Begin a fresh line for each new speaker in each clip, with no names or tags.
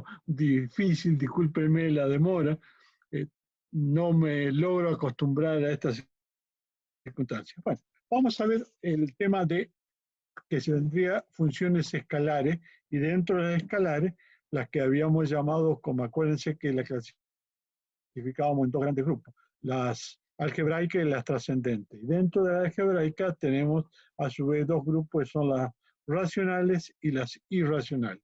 poquito difícil, discúlpenme la demora, eh, no me logro acostumbrar a estas circunstancias. Bueno, vamos a ver el tema de que se tendría funciones escalares, y dentro de las escalares, las que habíamos llamado, como acuérdense que las clasificábamos en dos grandes grupos, las algebraicas y las trascendentes. Y dentro de la algebraica tenemos a su vez dos grupos, que son las racionales y las irracionales.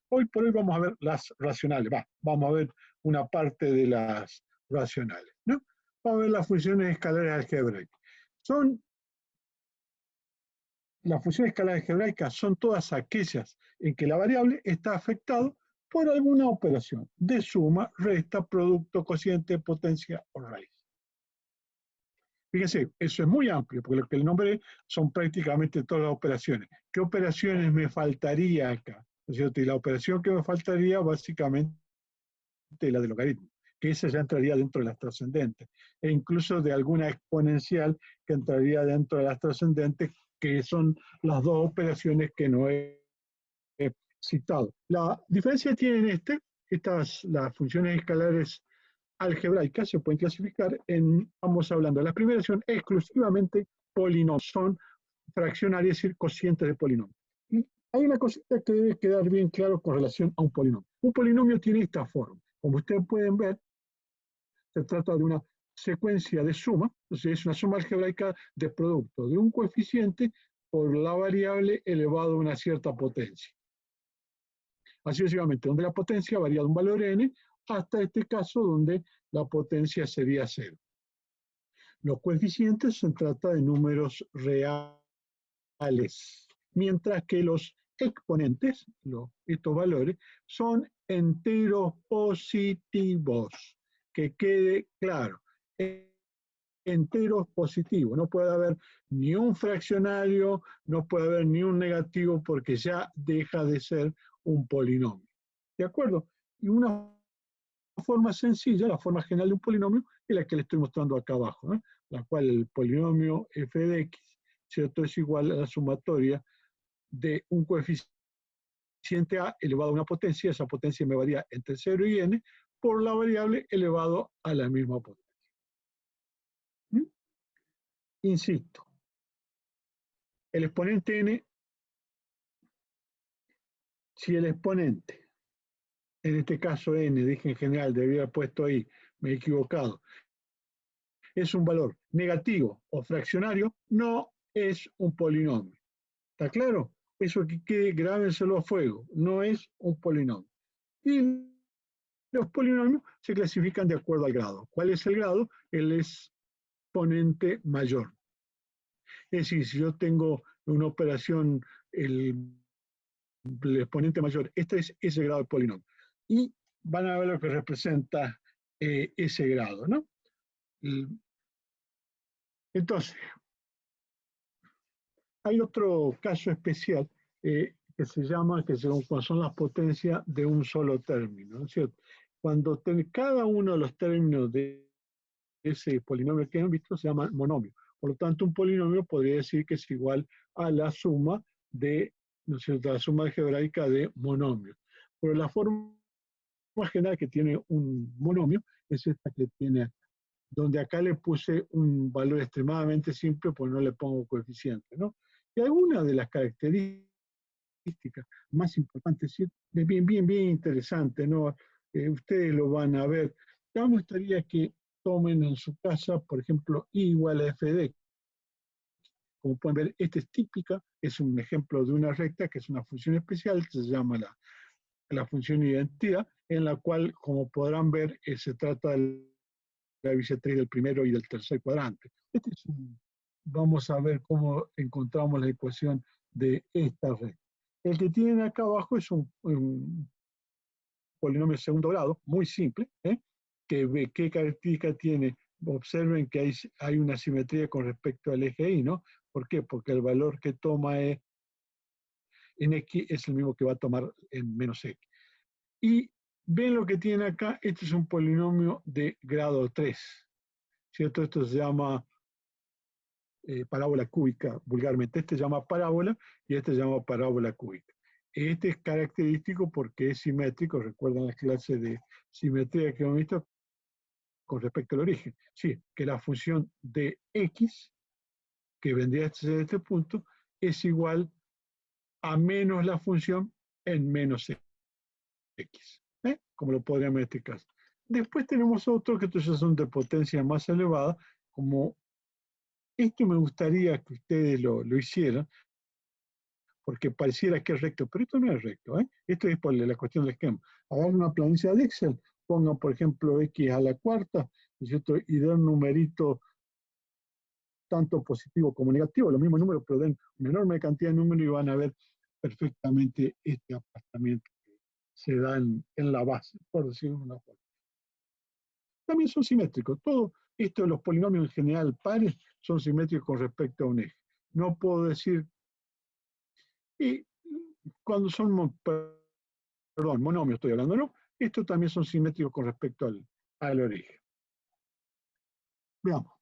Hoy por hoy vamos a ver las racionales, vamos a ver una parte de las racionales, ¿no? Vamos a ver las funciones escalares algebraicas. Las funciones escalares algebraicas son todas aquellas en que la variable está afectada por alguna operación de suma, resta, producto, cociente, potencia o raíz. Fíjense, eso es muy amplio, porque lo que le nombré son prácticamente todas las operaciones. ¿Qué operaciones me faltaría acá? ¿No es cierto? Y la operación que me faltaría básicamente es la de logaritmo, que esa ya entraría dentro de las trascendentes, e incluso de alguna exponencial que entraría dentro de las trascendentes, que son las dos operaciones que no he citado. La diferencia que tienen las funciones escalares algebraicas se pueden clasificar en, vamos hablando, las primeras son exclusivamente polinomios, son fraccionarias, es decir, cocientes de polinomios. Y hay una cosita que debe quedar bien claro con relación a un polinomio. Un polinomio tiene esta forma. Como ustedes pueden ver, se trata de una secuencia de suma, entonces es una suma algebraica de producto de un coeficiente por la variable elevado a una cierta potencia. Así sucesivamente, donde la potencia varía de un valor n hasta este caso donde la potencia sería 0. Los coeficientes se trata de números reales, mientras que los exponentes, estos valores, son enteros positivos. Que quede claro, enteros positivos. No puede haber ni un fraccionario, no puede haber ni un negativo, porque ya deja de ser un polinomio. ¿De acuerdo? Y una forma sencilla, la forma general de un polinomio, es la que le estoy mostrando acá abajo, la cual el polinomio f de x, ¿cierto?, es igual a la sumatoria de un coeficiente a elevado a una potencia, esa potencia me varía entre 0 y n, por la variable elevado a la misma potencia. Insisto, el exponente n, si el exponente, en este caso n, dije en general, debía haber puesto ahí, me he equivocado, es un valor negativo o fraccionario, no es un polinomio. ¿Está claro? Eso que quede, grábenselo a fuego, no es un polinomio. Y los polinomios se clasifican de acuerdo al grado. ¿Cuál es el grado? El exponente mayor. Es decir, si yo tengo una operación, el exponente mayor, este es ese grado de polinomio. Y van a ver lo que representa ese grado, ¿no? Entonces, hay otro caso especial que se llama, son las potencias de un solo término, ¿no es cierto? Cuando cada uno de los términos de ese polinomio que han visto se llama monomio. Por lo tanto, un polinomio podría decir que es igual a la suma de, ¿no es cierto?, la suma algebraica de monomios. Pero la forma general que tiene un monomio es esta que tiene acá, donde acá le puse un valor extremadamente simple, pues no le pongo coeficiente, ¿no? Y algunas de las características más importantes, bien interesante, ¿no? Ustedes lo van a ver. Ya me gustaría que tomen en su casa, por ejemplo, I igual a f de x. Como pueden ver, esta es típica, es un ejemplo de una recta, que es una función especial, que se llama la función identidad, en la cual, como podrán ver, se trata de la bisectriz del primero y del tercer cuadrante. Vamos a ver cómo encontramos la ecuación de esta recta. El que tienen acá abajo es un polinomio de segundo grado, muy simple, que ve qué característica tiene. Observen que hay una simetría con respecto al eje Y, ¿no? ¿Por qué? Porque el valor que toma en X es el mismo que va a tomar en menos X. Y ven lo que tiene acá, este es un polinomio de grado 3, ¿cierto? Esto se llama parábola cúbica vulgarmente. Este se llama parábola y este se llama parábola cúbica. Este es característico porque es simétrico, recuerdan las clases de simetría que hemos visto con respecto al origen. Sí, que la función de x, que vendría a ser este punto, es igual a menos la función en menos x, como lo podríamos en este caso. Después tenemos otros que entonces son de potencia más elevada, como esto me gustaría que ustedes lo hicieran, porque pareciera que es recto, pero esto no es recto. Esto es por la cuestión del esquema. Hagan una planilla de Excel, pongan, por ejemplo, x a la cuarta, ¿no es cierto? Y den un numerito tanto positivo como negativo, los mismos números, pero den una enorme cantidad de números y van a ver perfectamente este apartamiento que se da en la base, por decirlo de una forma. También son simétricos. Todo esto de los polinomios en general pares son simétricos con respecto a un eje. No puedo decir, y cuando son, perdón, monomios estoy hablando, ¿no? Estos también son simétricos con respecto al origen. Veamos,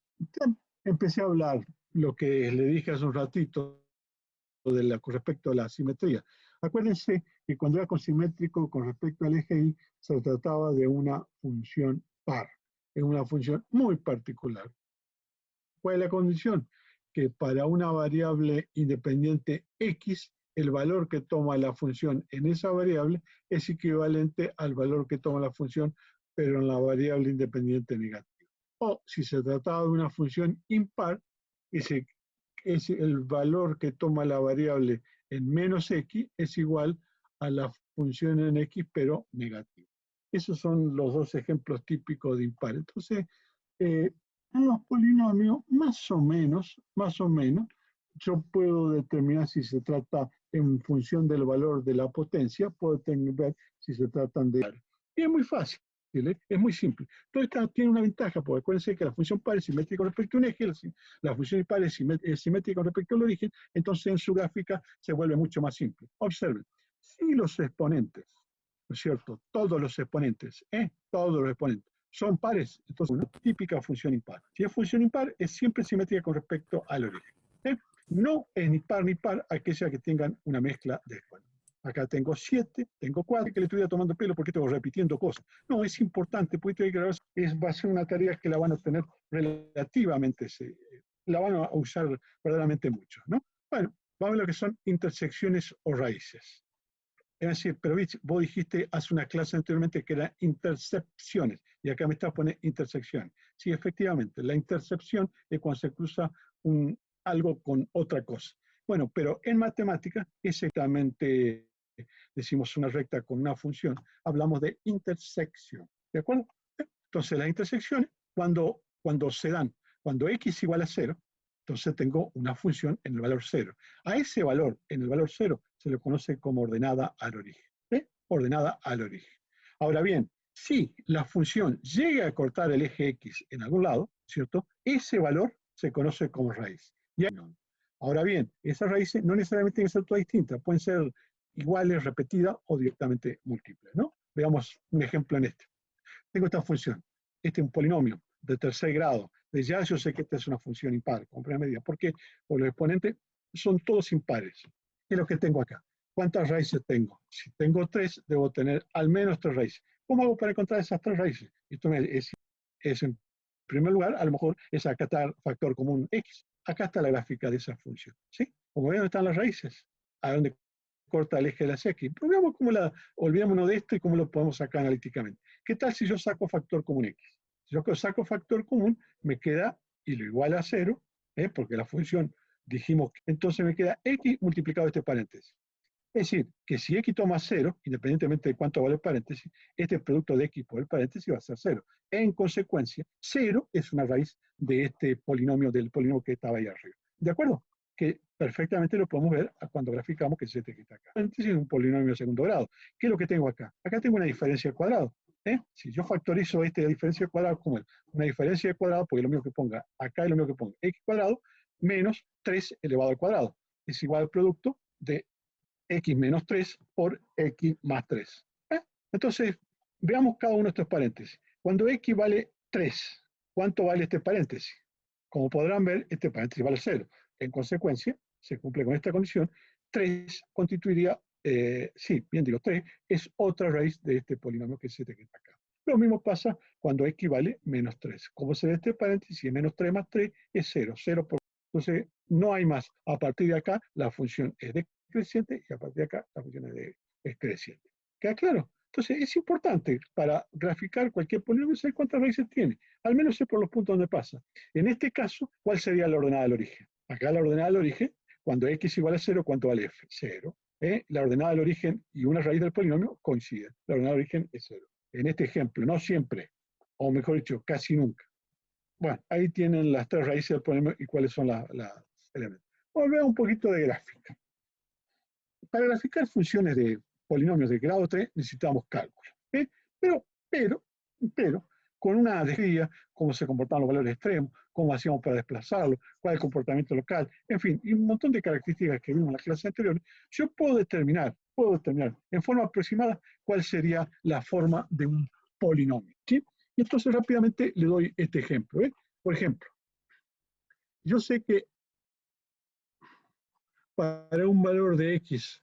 empecé a hablar lo que le dije hace un ratito con respecto a la simetría. Acuérdense que cuando era consimétrico con respecto al eje Y, se trataba de una función par, es una función muy particular. ¿Cuál es la condición? Que para una variable independiente x, el valor que toma la función en esa variable es equivalente al valor que toma la función, pero en la variable independiente negativa. O si se trataba de una función impar, ese es el valor que toma la variable en menos x es igual a la función en x, pero negativa. Esos son los dos ejemplos típicos de impar. Entonces, en los polinomios, más o menos, yo puedo determinar si se trata en función del valor de la potencia, puedo ver si se tratan de... Y es muy fácil. Es muy simple. Todo esto tiene una ventaja, porque acuérdense que la función par es simétrica con respecto a un eje, la función impar es simétrica con respecto al origen, entonces en su gráfica se vuelve mucho más simple. Observen, si los exponentes, ¿no es cierto? Todos los exponentes, son pares, entonces una típica función impar. Si es función impar, es siempre simétrica con respecto al origen. No es ni par aquella que tengan una mezcla de exponentes. Acá tengo 7, tengo 4, que le estoy tomando pelo porque estoy repitiendo cosas. No, es importante, porque va a ser una tarea que la van a tener relativamente, la van a usar verdaderamente mucho, ¿no? Bueno, vamos a ver lo que son intersecciones o raíces. Es decir, pero vos dijiste hace una clase anteriormente que eran intercepciones, y acá me estás poniendo intersecciones. Sí, efectivamente, la intercepción es cuando se cruza algo con otra cosa. Bueno, pero en matemática, exactamente, decimos una recta con una función, hablamos de intersección, ¿de acuerdo? Entonces, las intersecciones, cuando se dan, cuando x igual a 0, entonces tengo una función en el valor 0. A ese valor, en el valor 0, se le conoce como ordenada al origen. Ordenada al origen. Ahora bien, si la función llega a cortar el eje x en algún lado, ¿cierto? Ese valor se conoce como raíz. Ahora bien, esas raíces no necesariamente tienen que ser todas distintas, pueden ser iguales, repetidas o directamente múltiples, ¿no? Veamos un ejemplo en este. Tengo esta función, este es un polinomio de tercer grado. De ya yo sé que esta es una función impar, con primera medida. ¿Por qué? Porque los exponentes son todos impares. ¿Qué es lo que tengo acá? ¿Cuántas raíces tengo? Si tengo 3, debo tener al menos 3 raíces. ¿Cómo hago para encontrar esas 3 raíces? Esto es en primer lugar, a lo mejor es acá está el factor común x. Acá está la gráfica de esa función. ¿Sí? Como ven, ¿dónde están las raíces? ¿A dónde corta el eje de las x? Pero veamos olvidémonos de esto y cómo lo podemos sacar analíticamente. ¿Qué tal si yo saco factor común x? Si yo saco factor común, me queda, y lo igual a 0, porque la función dijimos, entonces me queda x multiplicado este paréntesis. Es decir, que si x toma 0, independientemente de cuánto vale el paréntesis, este producto de x por el paréntesis va a ser 0. En consecuencia, 0 es una raíz de este polinomio, del polinomio que estaba ahí arriba. ¿De acuerdo? Que perfectamente lo podemos ver cuando graficamos que es este que está acá. Entonces es un polinomio de segundo grado. ¿Qué es lo que tengo acá? Acá tengo una diferencia de cuadrado. Si yo factorizo esta diferencia de cuadrado como una diferencia de cuadrado, porque lo mismo que ponga acá es lo mismo que ponga x cuadrado menos 3 elevado al cuadrado. Es igual al producto de x menos 3 por x más 3. Entonces, veamos cada uno de estos paréntesis. Cuando x vale 3, ¿cuánto vale este paréntesis? Como podrán ver, este paréntesis vale 0. En consecuencia, se cumple con esta condición, 3 constituiría sí, bien digo, 3 es otra raíz de este polinomio que se te queda acá. Lo mismo pasa cuando x vale menos 3. Como se ve este paréntesis, menos 3 más 3 es 0. Entonces, no hay más. A partir de acá, la función es decreciente y a partir de acá, la función es decreciente. ¿Queda claro? Entonces, es importante para graficar cualquier polinomio saber cuántas raíces tiene. Al menos sé por los puntos donde pasa. En este caso, ¿cuál sería la ordenada del origen? Acá la ordenada del origen, cuando x igual a 0, ¿cuánto vale f? 0. La ordenada del origen y una raíz del polinomio coinciden. La ordenada del origen es 0. En este ejemplo, no siempre, o mejor dicho, casi nunca. Bueno, ahí tienen las 3 raíces del polinomio y cuáles son los elementos. Vamos a ver un poquito de gráfica. Para graficar funciones de polinomios de grado 3 necesitamos cálculo. Pero, con una descripción, cómo se comportaban los valores extremos, cómo hacíamos para desplazarlos, cuál es el comportamiento local, en fin, y un montón de características que vimos en las clases anteriores, yo puedo determinar en forma aproximada cuál sería la forma de un polinomio. ¿Sí? Y entonces rápidamente le doy este ejemplo. Por ejemplo, yo sé que para un valor de x,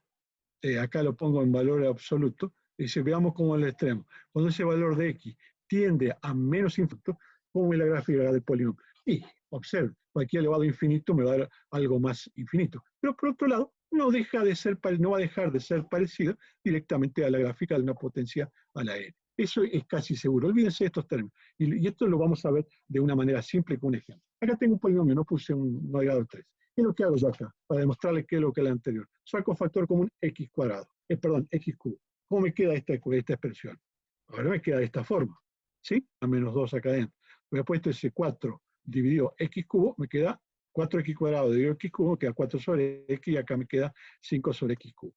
acá lo pongo en valor absoluto, y si veamos cómo es el extremo, cuando ese valor de x tiende a menos infinito, ¿cómo es la gráfica del polinomio? Y observe, cualquier elevado a infinito me va a dar algo más infinito. Pero por otro lado, no va a dejar de ser parecido directamente a la gráfica de una potencia a la n. Eso es casi seguro. Olvídense de estos términos. Y esto lo vamos a ver de una manera simple con un ejemplo. Acá tengo un polinomio, no puse un no de grado 3. ¿Qué es lo que hago yo acá? Para demostrarles qué es lo que es el anterior. Saco factor común x cuadrado. X cubo. ¿Cómo me queda esta expresión? Ahora me queda de esta forma. ¿Sí? A menos 2 acá adentro. Me he puesto ese 4 dividido x cubo, me queda 4x cuadrado dividido x cubo, me queda 4 sobre x y acá me queda 5 sobre x cubo.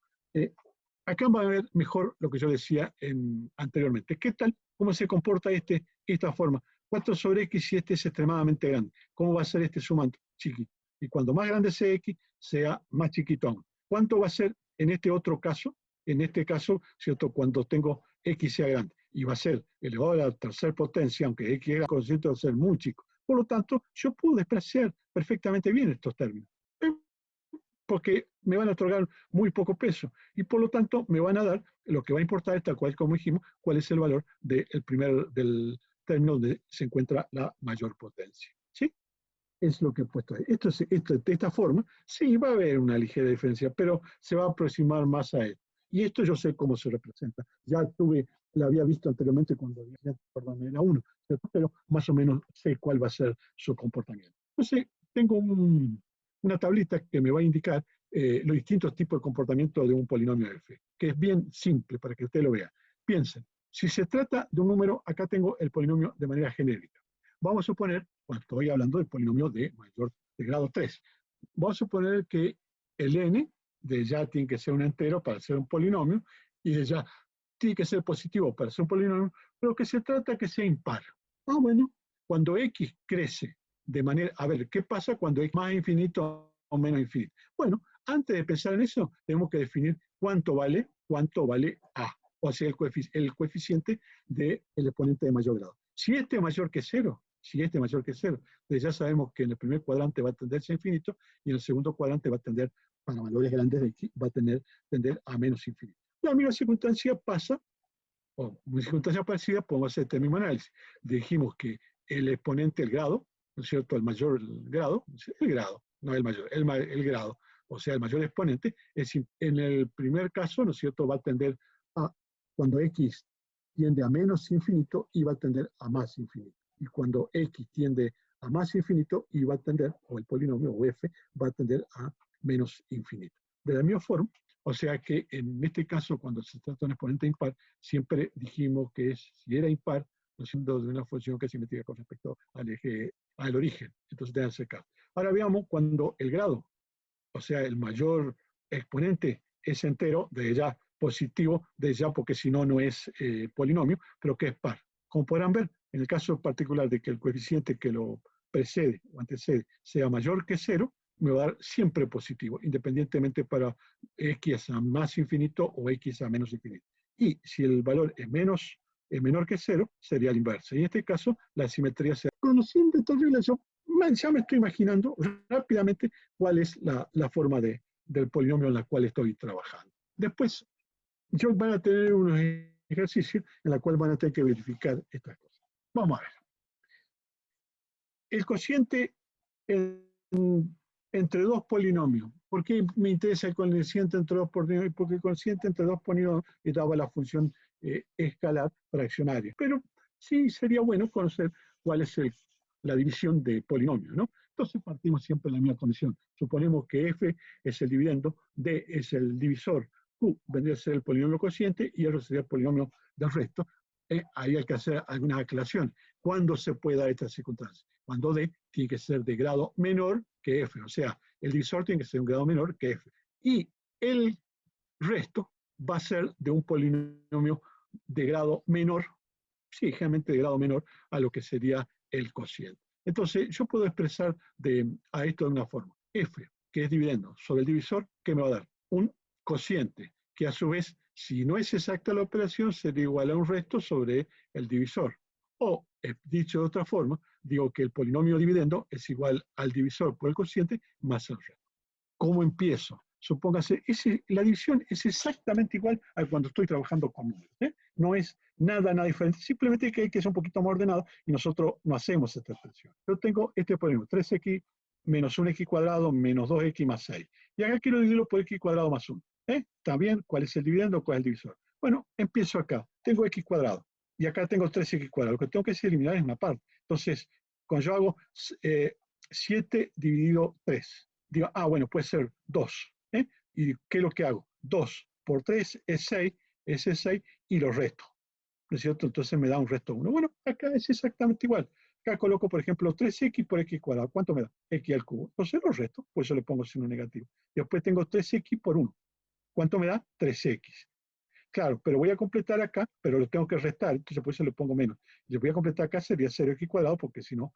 Acá va a ver mejor lo que yo decía anteriormente. ¿Qué tal? ¿Cómo se comporta esta forma? 4 sobre x si este es extremadamente grande. ¿Cómo va a ser este sumando? Chiquito. Y cuando más grande sea x, sea más chiquito aún. ¿Cuánto va a ser en este otro caso? En este caso, ¿cierto? Cuando tengo x sea grande. Y va a ser elevado a la tercera potencia, aunque x es consciente de ser muy chico. Por lo tanto, yo puedo despreciar perfectamente bien estos términos. Porque me van a otorgar muy poco peso y por lo tanto me van a dar, lo que va a importar es tal cual como dijimos, cuál es el valor del término donde se encuentra la mayor potencia. ¿Sí? Es lo que he puesto ahí. De esta forma, sí, va a haber una ligera diferencia, pero se va a aproximar más a él. Y esto yo sé cómo se representa. Ya la había visto anteriormente cuando era uno, ¿cierto? Pero más o menos sé cuál va a ser su comportamiento. Entonces, tengo una tablita que me va a indicar los distintos tipos de comportamiento de un polinomio f, que es bien simple para que usted lo vea. Piensen, si se trata de un número, acá tengo el polinomio de manera genérica. Vamos a suponer, cuando estoy hablando del polinomio de grado 3, vamos a suponer que el n de ya tiene que ser un entero para ser un polinomio, y de ya tiene que ser positivo para ser un polinomio, pero que se trata que sea impar. Bueno, cuando x crece de manera, a ver, ¿qué pasa cuando x más infinito o menos infinito? Bueno, antes de pensar en eso, tenemos que definir cuánto vale a, o sea, el coeficiente del exponente de mayor grado. Si este es mayor que 0, entonces ya sabemos que en el primer cuadrante va a tenderse a infinito y en el segundo cuadrante va a tender, para valores grandes de x, va a tender a menos infinito. La misma circunstancia pasa, o una circunstancia parecida, podemos hacer este mismo análisis. Dijimos que el exponente, el grado, ¿no es cierto? El mayor grado, no el mayor, el grado, o sea, el mayor exponente, en el primer caso, ¿no es cierto?, va a tender a, cuando x tiende a menos infinito, y va a tender a más infinito. Y cuando x tiende a más infinito, y va a tender, o el polinomio, o f, va a tender a menos infinito. De la misma forma, o sea que en este caso, cuando se trata de un exponente impar, siempre dijimos que si era impar, no siendo de una función que es simétrica con respecto al origen. Entonces, debe ser caso. Ahora veamos cuando el grado, o sea, el mayor exponente es entero, de ya positivo, de ya porque si no, no es polinomio, pero que es par. Como podrán ver, en el caso particular de que el coeficiente que lo precede o antecede sea mayor que 0, me va a dar siempre positivo, independientemente para x a más infinito o x a menos infinito. Y si el valor es menor que 0, sería el inverso. Y en este caso, la simetría será. Conociendo esta relación, ya me estoy imaginando rápidamente cuál es la forma del polinomio en la cual estoy trabajando. después yo van a tener unos ejercicios en los cuales van a tener que verificar estas cosas. Vamos a ver. El cociente entre dos polinomios. ¿Por qué me interesa el cociente entre dos polinomios? Porque el cociente entre dos polinomios daba la función escalar fraccionaria. Pero sí sería bueno conocer cuál es la división de polinomios, ¿no? Entonces partimos siempre de la misma condición. Suponemos que f es el dividendo, d es el divisor, q vendría a ser el polinomio cociente y r sería el polinomio del resto. Ahí hay que hacer algunas aclaraciones. ¿Cuándo se puede dar esta circunstancia? Cuando d tiene que ser de grado menor que f, o sea, el divisor tiene que ser un grado menor que f. Y el resto va a ser de un polinomio de grado menor, sí, generalmente de grado menor a lo que sería el cociente. Entonces, yo puedo expresar a esto de una forma. F, que es dividendo sobre el divisor, ¿qué me va a dar? Un cociente, que a su vez, si no es exacta la operación, sería igual a un resto sobre el divisor. O, dicho de otra forma, digo que el polinomio dividendo es igual al divisor por el cociente más el resto. ¿Cómo empiezo? Supóngase, la división es exactamente igual a cuando estoy trabajando con números. No es nada diferente, simplemente que hay que ser un poquito más ordenado y nosotros no hacemos esta expresión. Yo tengo este polinomio, 3x menos 1x cuadrado menos 2x más 6. Y acá quiero dividirlo por x cuadrado más 1. ¿Está bien? ¿Cuál es el dividendo? ¿Cuál es el divisor? Bueno, empiezo acá. Tengo x cuadrado y acá tengo 3x cuadrado. Lo que tengo que eliminar es una parte. Entonces, cuando yo hago 7 dividido 3, digo, bueno, puede ser 2. ¿Y qué es lo que hago? 2 por 3 es 6, ese es 6 y lo resto. ¿No es cierto? Entonces me da un resto 1. Bueno, acá es exactamente igual. Acá coloco, por ejemplo, 3x por x cuadrado. ¿Cuánto me da? X al cubo. Entonces lo resto, pues yo le pongo signo negativo. Después tengo 3x por 1. ¿Cuánto me da? 3x. Claro, pero voy a completar acá, pero lo tengo que restar, entonces por eso le pongo menos. Y lo voy a completar acá sería 0x cuadrado, porque si no,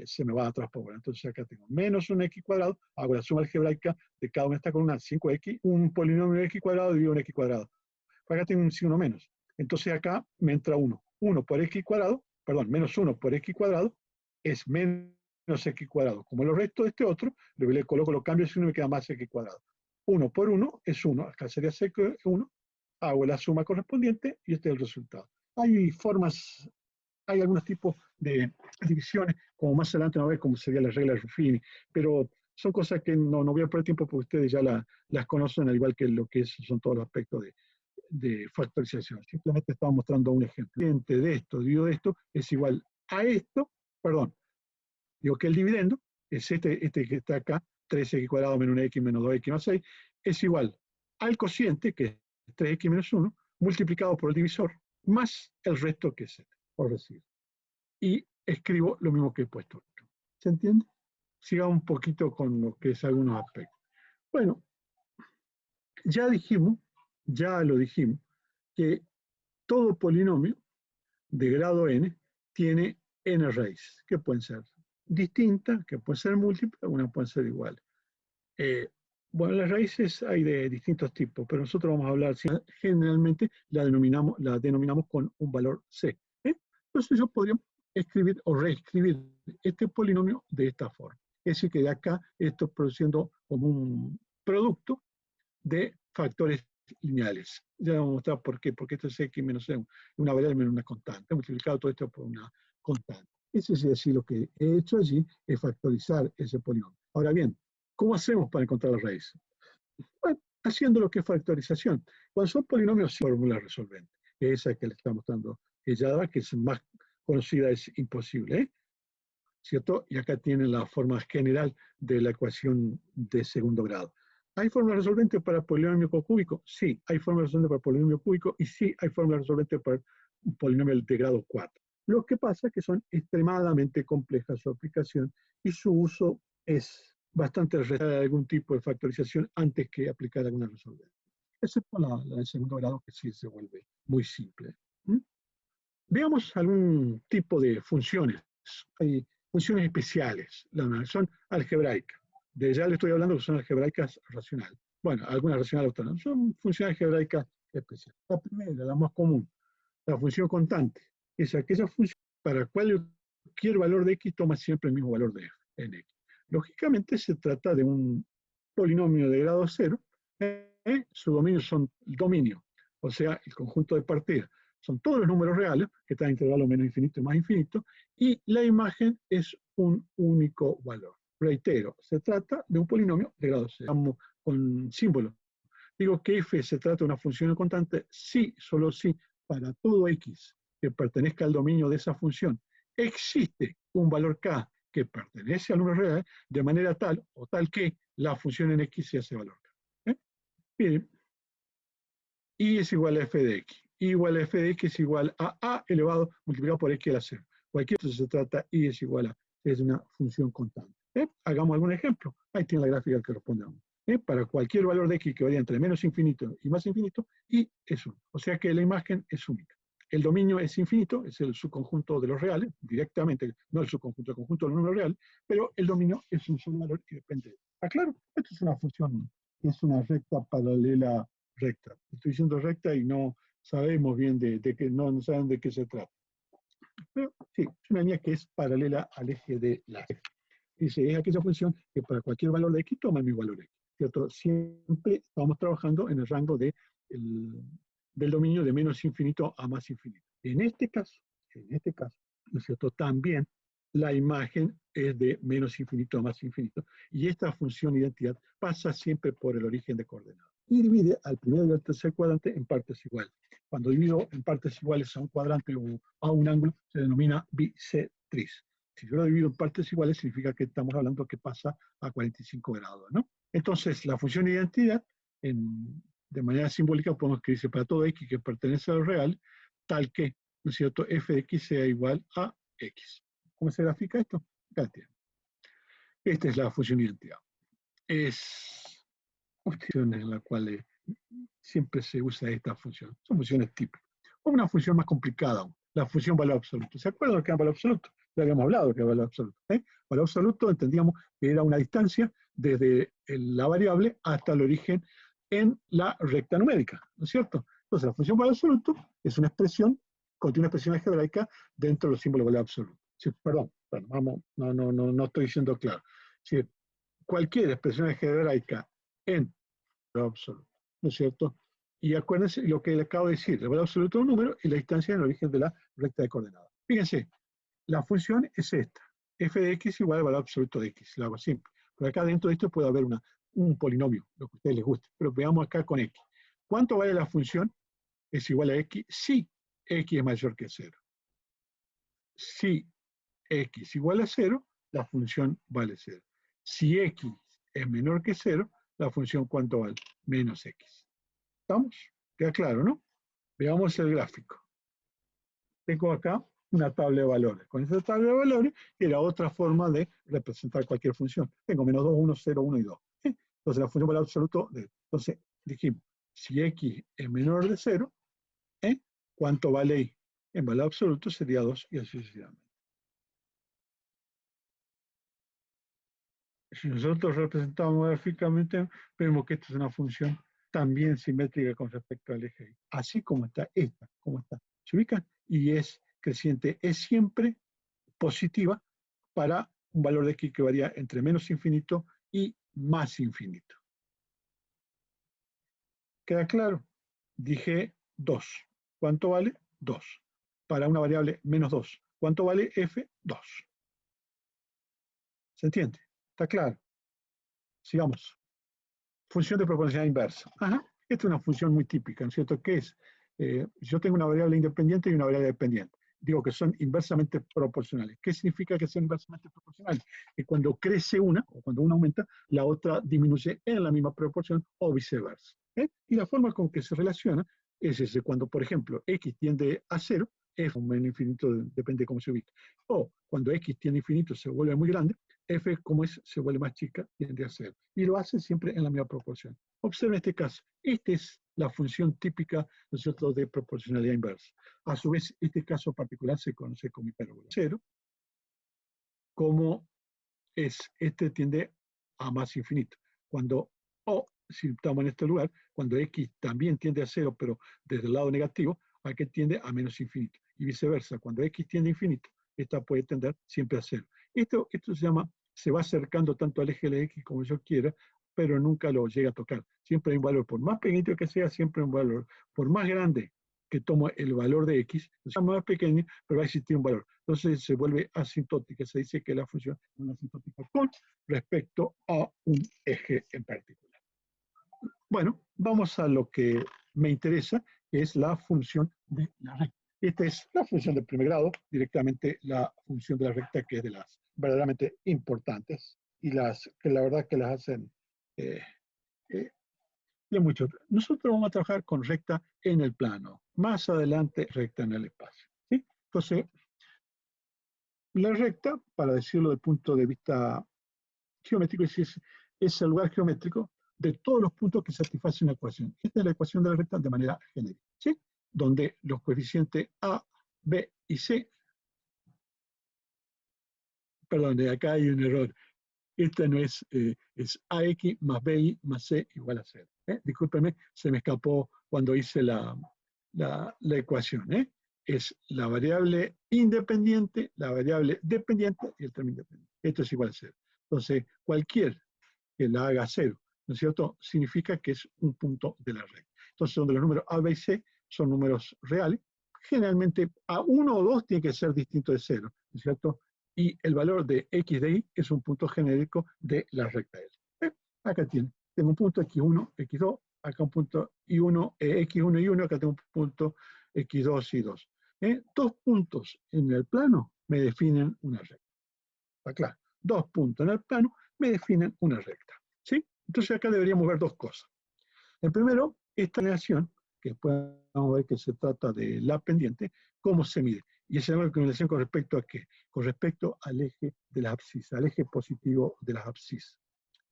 se me va a transponer. Entonces acá tengo menos un x cuadrado, hago la suma algebraica de cada una de estas columnas, 5x, un polinomio de x cuadrado dividido en x cuadrado. Acá tengo un signo menos. Entonces acá me entra 1. 1 por x cuadrado, perdón, menos 1 por x cuadrado es menos x cuadrado. Como lo resto de este otro, le coloco los cambios y uno me queda más x cuadrado. 1 por 1 es 1, acá sería 1, hago la suma correspondiente y este es el resultado. Hay formas, hay algunos tipos de divisiones, como más adelante vamos a ver cómo sería la regla de Ruffini, pero son cosas que no voy a perder tiempo porque ustedes ya las conocen, al igual que lo que son todos los aspectos de factorización. Simplemente estamos mostrando un ejemplo. De esto, dividido de esto, es igual a esto, perdón, digo que el dividendo es este que está acá, 3x cuadrado menos 1x menos 2x más 6, es igual al cociente, que es 3x menos 1, multiplicado por el divisor, más el resto que es 7, por decir. Y escribo lo mismo que he puesto. ¿Se entiende? Sigamos un poquito con lo que es algunos aspectos. Bueno, ya lo dijimos, que todo polinomio de grado n tiene n raíces, que pueden ser distintas, que pueden ser múltiples, algunas pueden ser iguales. Bueno, las raíces hay de distintos tipos, pero nosotros vamos a hablar, generalmente la denominamos con un valor c. Entonces yo podría escribir o reescribir este polinomio de esta forma. Es decir, que de acá estoy produciendo como un producto de factores lineales. Ya vamos a mostrar por qué, porque esto es x menos c, una variable menos una constante. He multiplicado todo esto por una constante. Ese es decir, lo que he hecho allí es factorizar ese polinomio. Ahora bien, ¿cómo hacemos para encontrar la raíz? Bueno, haciendo lo que es factorización. Cuando son polinomios, fórmula resolvente. Esa que le está mostrando ella, que es más conocida, es imposible, ¿cierto? Y acá tienen la forma general de la ecuación de segundo grado. ¿Hay fórmula resolvente para polinomio cúbico? Sí, hay fórmula resolvente para polinomio cúbico y sí, hay fórmula resolvente para un polinomio de grado 4. Lo que pasa es que son extremadamente complejas su aplicación y su uso es bastante realizar algún tipo de factorización antes que aplicar alguna resolvente. Excepto la de segundo grado, que sí se vuelve muy simple. Veamos algún tipo de funciones. Hay funciones especiales, son algebraicas. De ya le estoy hablando que son algebraicas racionales. Bueno, algunas racionales, otras no. Son funciones algebraicas especiales. La primera, la más común, la función constante, es aquella función para cualquier valor de x toma siempre el mismo valor de f en x. Lógicamente se trata de un polinomio de grado 0, Su dominio son el dominio, o sea, el conjunto de partidas. Son todos los números reales, que están en intervalo menos infinito y más infinito, y la imagen es un único valor. Reitero, se trata de un polinomio de grado 0. Vamos con símbolos. Digo que f se trata de una función constante si, solo si, para todo x que pertenezca al dominio de esa función, existe un valor k que pertenece al número real, de manera tal o tal que la función en x sea ese valor k. Bien, y es igual a f de x. Y igual a f de x es igual a elevado multiplicado por x a la 0. Cualquier cosa se trata y es igual a, es una función constante. Hagamos algún ejemplo. Ahí tiene la gráfica que responde a uno. Para cualquier valor de x que varía entre menos infinito y más infinito, y es 1. O sea que la imagen es única. El dominio es infinito, es el subconjunto de los reales, directamente, no el subconjunto, el conjunto de los números reales, pero el dominio es un solo valor que depende. ¿Está claro? Esto es una función, es una recta paralela recta. Estoy diciendo recta y no sabemos bien de qué, no saben de qué se trata. Pero sí, es una línea que es paralela al eje de la F. Dice, es aquella función que para cualquier valor de x toma el mismo valor x. ¿Cierto? Siempre estamos trabajando en el rango del dominio de menos infinito a más infinito. En este caso, ¿no es cierto? También la imagen es de menos infinito a más infinito, y esta función identidad pasa siempre por el origen de coordenadas. Y divide al primer y al tercer cuadrante en partes iguales. Cuando divido en partes iguales a un cuadrante o a un ángulo, se denomina bisectriz. Si yo lo divido en partes iguales, significa que estamos hablando que pasa a 45 grados, ¿no? Entonces, la función identidad, de manera simbólica, podemos escribirse para todo x que pertenece al real, tal que, ¿no es cierto?, f de x sea igual a x. ¿Cómo se grafica esto? Acá tiene. Esta es la función identidad. Es funciones en las cuales siempre se usa esta función. Son funciones típicas. O una función más complicada, la función valor absoluto. ¿Se acuerdan de qué es valor absoluto? Ya habíamos hablado de qué es valor absoluto. Valor absoluto entendíamos que era una distancia desde la variable hasta el origen en la recta numérica, ¿no es cierto? Entonces, la función valor absoluto es una expresión, contiene una expresión algebraica dentro de los símbolos de valor absoluto. Sí, perdón, vamos, no estoy diciendo claro. Sí, cualquier expresión algebraica en valor absoluto, ¿no es cierto? Y acuérdense lo que le acabo de decir, el valor absoluto de un número y la distancia en el origen de la recta de coordenadas. Fíjense, la función es esta, f de x igual al valor absoluto de x, lo hago simple. Pero acá dentro de esto puede haber un polinomio, lo que a ustedes les guste, pero veamos acá con x. ¿Cuánto vale la función? Es igual a x si x es mayor que 0. Si x igual a 0, la función vale 0. Si x es menor que 0, la función ¿cuánto vale? Menos x. ¿Estamos? Queda claro, ¿no? Veamos el gráfico. Tengo acá una tabla de valores. Con esta tabla de valores era otra forma de representar cualquier función. Tengo menos 2, 1, 0, 1 y 2. Entonces la función valor absoluto, entonces dijimos, si x es menor de 0, ¿cuánto vale y? En valor absoluto sería 2 y así sucesivamente. Si nosotros representamos gráficamente, vemos que esta es una función también simétrica con respecto al eje. Así como está esta, como está. ¿Se ubican? Y es creciente, es siempre positiva para un valor de x que varía entre menos infinito y más infinito. ¿Queda claro? Dije 2. ¿Cuánto vale? 2. Para una variable menos 2. ¿Cuánto vale f? 2. ¿Se entiende? ¿Está claro? Sigamos. Función de proporcionalidad inversa. Ajá. Esta es una función muy típica, ¿no es cierto? ¿Qué es? Yo tengo una variable independiente y una variable dependiente. Digo que son inversamente proporcionales. ¿Qué significa que son inversamente proporcionales? Que cuando crece una, o cuando una aumenta, la otra disminuye en la misma proporción o viceversa. Y la forma con que se relaciona es ese, cuando, por ejemplo, x tiende a 0, f un menos infinito, depende de cómo se ubique. O cuando x tiende a infinito se vuelve muy grande, f como se vuelve más chica, tiende a 0. Y lo hace siempre en la misma proporción. Observen este caso. Esta es la función típica, ¿no es cierto?, de proporcionalidad inversa. A su vez, este caso particular se conoce como hipérbola. 0, como este tiende a más infinito. Cuando, o si estamos en este lugar, cuando x también tiende a 0, pero desde el lado negativo, aquel tiende a menos infinito. Y viceversa, cuando x tiende a infinito, esta puede tender siempre a 0. Esto se llama, se va acercando tanto al eje de x como yo quiera, pero nunca lo llega a tocar. Siempre hay un valor, por más pequeñito que sea, siempre hay un valor. Por más grande que tomo el valor de x, es más pequeño, pero va a existir un valor. Entonces se vuelve asintótica, se dice que la función es una asintótica con respecto a un eje en particular. Bueno, vamos a lo que me interesa, que es la función de la recta. Esta es la función de primer grado, directamente la función de la recta, que es de las verdaderamente importantes y las que la verdad que las hacen de mucho. Nosotros vamos a trabajar con recta en el plano, más adelante recta en el espacio. ¿Sí? Entonces, la recta, para decirlo desde el punto de vista geométrico, es el lugar geométrico de todos los puntos que satisfacen la ecuación. Esta es la ecuación de la recta de manera genérica, ¿sí? Donde los coeficientes A, B y C, perdón, de acá hay un error. Esta no es, es AX más BI más C igual a 0. Discúlpeme, se me escapó cuando hice la ecuación. Es la variable independiente, la variable dependiente y el término independiente. Esto es igual a 0. Entonces, cualquier que la haga 0, ¿no es cierto?, significa que es un punto de la recta. Entonces, donde los números A, B y C son números reales, generalmente a 1 o 2 tiene que ser distinto de 0, ¿no es cierto? Y el valor de x de y es un punto genérico de la recta L. Acá tengo un punto x1, x2, acá un punto y1, x1 y 1, acá tengo un punto x2 y 2. Dos puntos en el plano me definen una recta. ¿Está claro? Dos puntos en el plano me definen una recta. ¿Sí? Entonces acá deberíamos ver dos cosas. El primero, esta relación, que después vamos a ver que se trata de la pendiente, cómo se mide. Y esa relación con respecto a qué? Con respecto al eje de las abscisas, al eje positivo de las abscisas.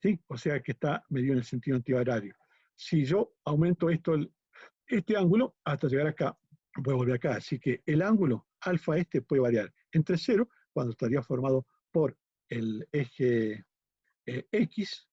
¿Sí? O sea que está medido en el sentido antihorario. Si yo aumento este ángulo hasta llegar acá, voy a volver acá. Así que el ángulo alfa este puede variar entre 0, cuando estaría formado por el eje X,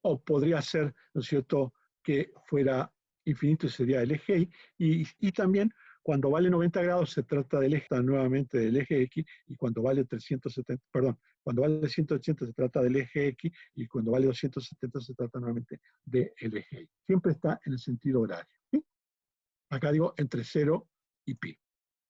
o podría ser, ¿no es cierto?, que fuera infinito y sería el eje Y, y también cuando vale 90 grados se trata del eje nuevamente del eje X, y cuando vale 370, perdón, cuando vale 180 se trata del eje X, y cuando vale 270 se trata nuevamente del eje Y. Siempre está en el sentido horario. ¿Sí? Acá digo entre 0 y pi.